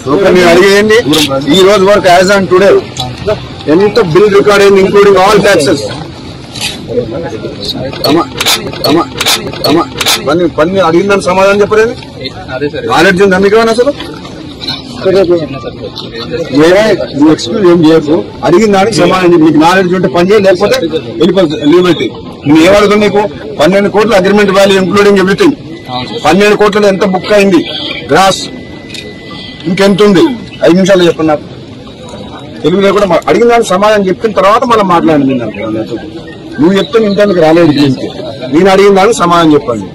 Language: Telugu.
మీరు అడిగేయండి ఈ రోజు వరకు యాజ్ ఆన్ టుడే ఎంత బిల్ రికార్డ్ అయింది ఇంక్లూడింగ్ ఆల్ ట్యాక్సెస్ పని అడిగిందని సమాధానం చెప్పలేదు నాలెడ్జ్ ఉందా మీకు అసలు నువ్వు ఎక్స్క్యూజ్ ఏం చేయకు అడిగిన దానికి సమాధానం చెప్పి నీకు నాలెడ్జ్ ఉంటే పని చేయాలి లేకపోతే వెళ్ళిపోతుంది లిబర్టీ నువ్వు ఏమడుగుతుంది నీకు 12 కోట్ల అగ్రిమెంట్ వాల్యూ ఇంక్లూడింగ్ ఎవ్రీథింగ్ 12 కోట్లలో ఎంత బుక్ అయింది గ్రాస్ ఇంకెంత ఉంది 5 నిమిషాలు చెప్పండి నాకు తెలుగులో కూడా అడిగిన దానికి సమాధానం చెప్పిన తర్వాత మనం మాట్లాడింది నువ్వు చెప్తే ఇంటానికి రాలేదు నేను అడిగిన దానికి సమాధానం చెప్పండి